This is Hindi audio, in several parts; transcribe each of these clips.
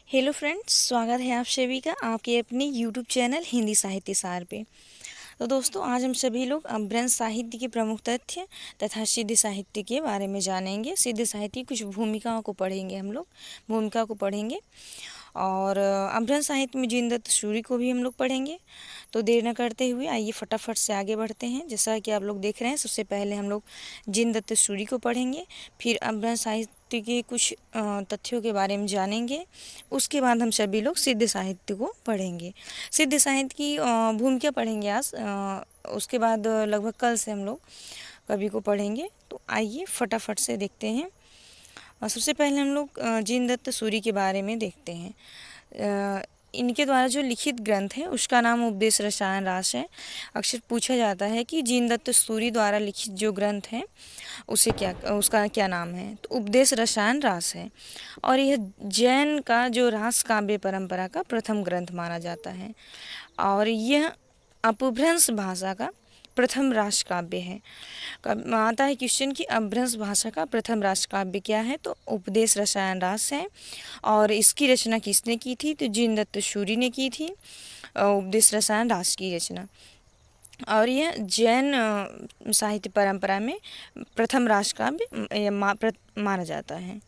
हेलो फ्रेंड्स, स्वागत है आप सभी का आपके अपने यूट्यूब चैनल हिंदी साहित्य सार पे। तो दोस्तों, आज हम सभी लोग अपभ्रंश साहित्य के प्रमुख तथ्य तथा सिद्ध साहित्य के बारे में जानेंगे। सिद्ध साहित्य की कुछ भूमिकाओं को पढ़ेंगे, हम लोग भूमिका को पढ़ेंगे और अपभ्रंश साहित्य में जिनदत्त सूरि को भी हम लोग पढ़ेंगे। तो देर न करते हुए आइए फटाफट से आगे बढ़ते हैं। जैसा कि आप लोग देख रहे हैं, सबसे पहले हम लोग जिनदत्त सूरि को पढ़ेंगे, फिर अपभ्रंश साहित्य के कुछ तथ्यों के बारे में जानेंगे। उसके बाद हम सभी लोग सिद्ध साहित्य को पढ़ेंगे। सिद्ध साहित्य की भूमिका पढ़ेंगे आज। उसके बाद लगभग कल से हम लोग कवि को पढ़ेंगे। तो आइए फटाफट से देखते हैं। सबसे पहले हम लोग जिनदत्त सूरि के बारे में देखते हैं। इनके द्वारा जो लिखित ग्रंथ है उसका नाम उपदेश रसायन रास है। अक्सर पूछा जाता है कि जिनदत्त सूरि द्वारा लिखित जो ग्रंथ है उसका क्या नाम है, तो उपदेश रसायन रास है। और यह जैन का जो रास काव्य परंपरा का प्रथम ग्रंथ माना जाता है और यह अपभ्रंश भाषा का प्रथम रास काव्य है। आता है क्वेश्चन कि अपभ्रंश भाषा का प्रथम रास काव्य क्या है, तो उपदेश रसायन रास है। और इसकी रचना किसने की थी, तो जिनदत्त सूरि ने की थी उपदेश रसायन रास की रचना। और यह जैन साहित्य परंपरा में प्रथम रास काव्य माना जाता है।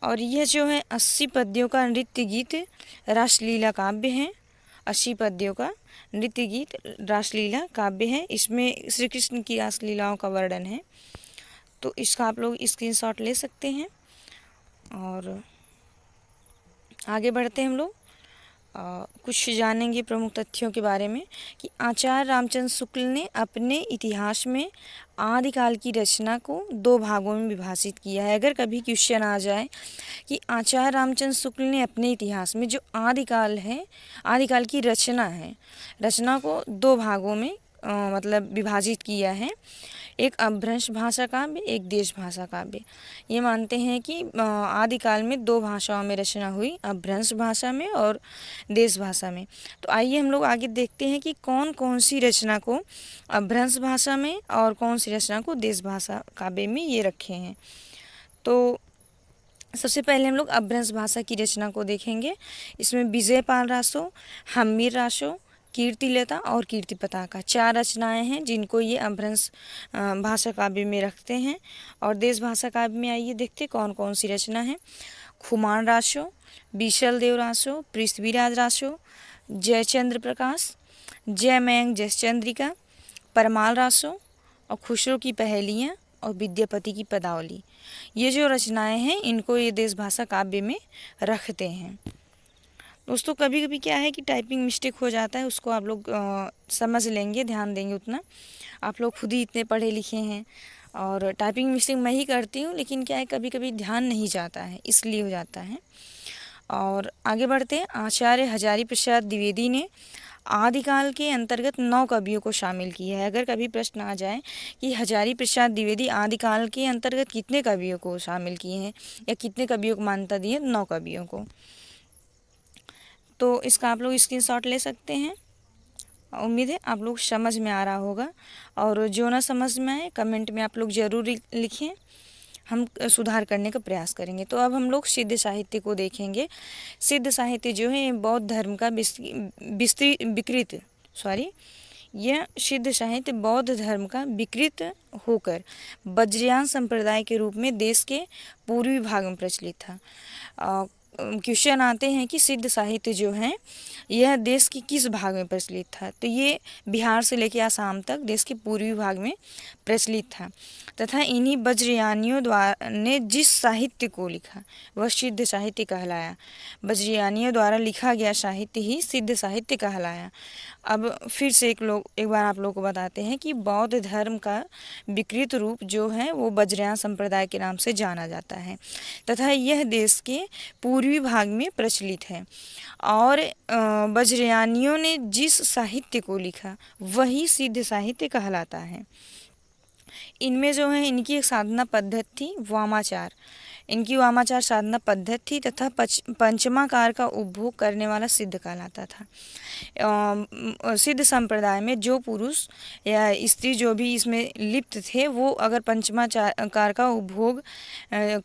और यह जो है 80 पद्यों का नृत्य गीत रासलीला काव्य है। 80 पद्यों का नृत्य गीत रासलीला काव्य है। इसमें श्री कृष्ण की रासलीलाओं का वर्णन है। तो इसका आप लोग स्क्रीनशॉट ले सकते हैं। और आगे बढ़ते हैं हम लोग। कुछ जानेंगे प्रमुख तथ्यों के बारे में कि आचार्य रामचंद्र शुक्ल ने अपने इतिहास में आदिकाल की रचना को 2 भागों में विभाजित किया है। अगर कभी क्वेश्चन आ जाए कि आचार्य रामचंद्र शुक्ल ने अपने इतिहास में जो आदिकाल है, आदिकाल की रचना को 2 भागों में मतलब विभाजित किया है। एक अपभ्रंश भाषा काव्य, एक देश भाषा काव्य। ये मानते हैं कि आदिकाल में 2 भाषाओं में रचना हुई, अपभ्रंश भाषा में और देश भाषा में। तो आइए हम लोग आगे देखते हैं कि कौन कौन सी रचना को अपभ्रंश भाषा में और कौन सी रचना को देश भाषा काव्य में ये रखे हैं। तो सबसे पहले हम लोग अपभ्रंश भाषा की रचना को देखेंगे। इसमें विजयपाल रासो, हम्मीर रासो, कीर्तिलता और कीर्ति पताका 4 रचनाएं हैं जिनको ये अपभ्रंश भाषा काव्य में रखते हैं। और देश भाषा काव्य में आइए देखते कौन कौन सी रचना है। खुमान रासो, बीशल देव रासो, पृथ्वीराज रासो, जयचंद्र प्रकाश, जय मयंक जयचंद्रिका, परमाल रासो और खुसरो की पहेलियाँ और विद्यापति की पदावली। ये जो रचनाएं हैं इनको ये देश भाषा काव्य में रखते हैं। दोस्तों, कभी कभी क्या है कि टाइपिंग मिस्टेक हो जाता है, उसको आप लोग समझ लेंगे, ध्यान देंगे उतना। आप लोग खुद ही इतने पढ़े लिखे हैं और टाइपिंग मिस्टेक मैं ही करती हूँ, लेकिन क्या है कभी कभी ध्यान नहीं जाता है, इसलिए हो जाता है। और आगे बढ़ते हैं। आचार्य हजारी प्रसाद द्विवेदी ने आदिकाल के अंतर्गत 9 कवियों को शामिल किया है। अगर कभी प्रश्न आ जाए कि हजारी प्रसाद द्विवेदी आदिकाल के अंतर्गत कितने कवियों को शामिल किए हैं या कितने कवियों को मान्यता दी है, 9 कवियों को। तो इसका आप लोग स्क्रीनशॉट ले सकते हैं। उम्मीद है आप लोग समझ में आ रहा होगा। और जो ना समझ में आए कमेंट में आप लोग ज़रूर लिखें, हम सुधार करने का प्रयास करेंगे। तो अब हम लोग सिद्ध साहित्य को देखेंगे। सिद्ध साहित्य जो है बौद्ध धर्म का यह सिद्ध साहित्य बौद्ध धर्म का विकृत होकर वज्रयान संप्रदाय के रूप में देश के पूर्वी भाग में प्रचलित था। क्वेश्चन आते हैं कि सिद्ध साहित्य जो है यह देश के किस भाग में प्रचलित था, तो ये बिहार से लेकर आसाम तक देश के पूर्वी भाग में प्रचलित था तथा इन्हीं वज्रयानियों द्वारा ने जिस साहित्य को लिखा वह सिद्ध साहित्य कहलाया। वज्रयानियों द्वारा लिखा गया साहित्य ही सिद्ध साहित्य कहलाया। अब फिर से एक बार आप लोग को बताते हैं कि बौद्ध धर्म का विकृत रूप जो है वो वज्रयान संप्रदाय के नाम से जाना जाता है तथा यह देश के पूर्वी भाग में प्रचलित है। और वज्रयानियों ने जिस साहित्य को लिखा वही सिद्ध साहित्य कहलाता है। इनमें जो है इनकी एक साधना पद्धति थी वामाचार। इनकी वामाचार साधना पद्धति तथा पंचमाकार का उपभोग करने वाला सिद्ध कहलाता था। सिद्ध संप्रदाय में जो पुरुष या स्त्री जो भी इसमें लिप्त थे वो अगर पंचमाकार का उपभोग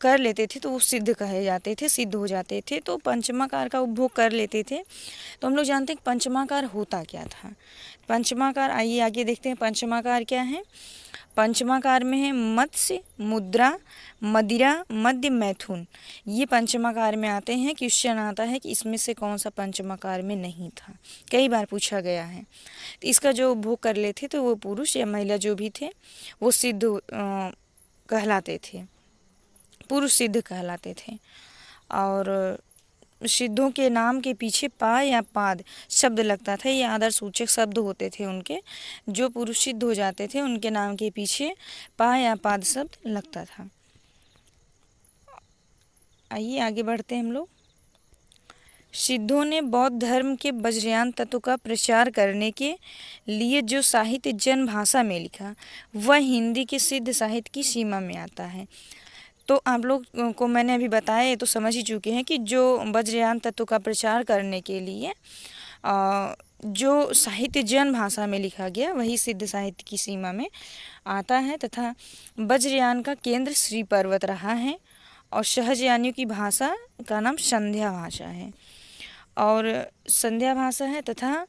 कर लेते थे तो वो सिद्ध कहे जाते थे, सिद्ध हो जाते थे। तो पंचमाकार का उपभोग कर लेते थे। तो हम लोग जानते हैं पंचमाकार होता क्या था। पंचमाकार, आइए आगे देखते हैं पंचमाकार क्या है। पंचमाकार में है मत्स्य, मुद्रा, मदिरा, मध्य, मैथुन। ये पंचमाकार में आते हैं। क्वेश्चन आता है कि इसमें से कौन सा पंचमाकार में नहीं था, कई बार पूछा गया है। तो इसका जो उपभोग कर लेते तो वो पुरुष या महिला जो भी थे वो सिद्ध कहलाते थे, पुरुष सिद्ध कहलाते थे। और सिद्धों के नाम के पीछे पा या पाद शब्द लगता था। ये आदर सूचक शब्द होते थे उनके। जो पुरुष सिद्ध हो जाते थे उनके नाम के पीछे पा या पाद शब्द लगता था। आइए आगे बढ़ते हैं हम लोग। सिद्धों ने बौद्ध धर्म के वज्रयान तत्व का प्रचार करने के लिए जो साहित्य जन भाषा में लिखा वह हिंदी के सिद्ध साहित्य की सीमा में आता है। तो आप लोग को मैंने अभी बताया, ये तो समझ ही चुके हैं कि जो वज्रयान तत्व का प्रचार करने के लिए जो साहित्य जन भाषा में लिखा गया वही सिद्ध साहित्य की सीमा में आता है। तथा वज्रयान का केंद्र श्री पर्वत रहा है और सहजयानियों की भाषा का नाम संध्या भाषा है और संध्या भाषा है। तथा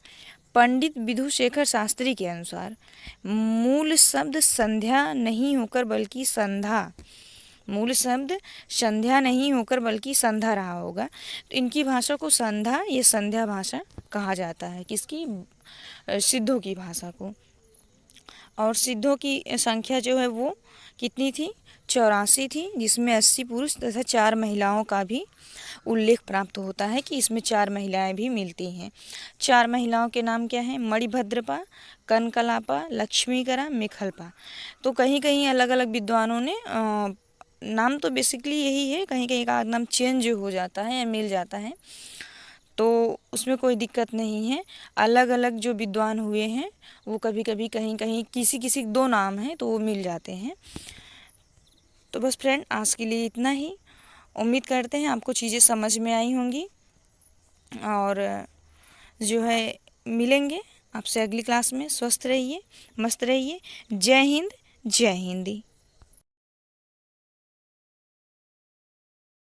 पंडित विधुशेखर शास्त्री के अनुसार मूल शब्द संध्या नहीं होकर बल्कि संधा, मूल शब्द संध्या नहीं होकर बल्कि संधा रहा होगा। तो इनकी भाषा को संधा या संध्या भाषा कहा जाता है। किसकी? सिद्धों की भाषा को। और सिद्धों की संख्या जो है वो कितनी थी? 84 थी, जिसमें 80 पुरुष तथा 4 महिलाओं का भी उल्लेख प्राप्त होता है कि इसमें 4 महिलाएं भी मिलती हैं। 4 महिलाओं के नाम क्या हैं? मणिभद्रपा, कनकलापा, लक्ष्मीकरा, मेखलपा। तो कहीं कहीं अलग अलग विद्वानों ने नाम तो बेसिकली यही है, कहीं कहीं का नाम चेंज हो जाता है या मिल जाता है, तो उसमें कोई दिक्कत नहीं है। अलग अलग जो विद्वान हुए हैं वो कभी कभी कहीं कहीं किसी किसी 2 नाम हैं तो वो मिल जाते हैं। तो बस फ्रेंड, आज के लिए इतना ही। उम्मीद करते हैं आपको चीज़ें समझ में आई होंगी और जो है मिलेंगे आपसे अगली क्लास में। स्वस्थ रहिए, मस्त रहिए। जय हिंद, जय हिंदी।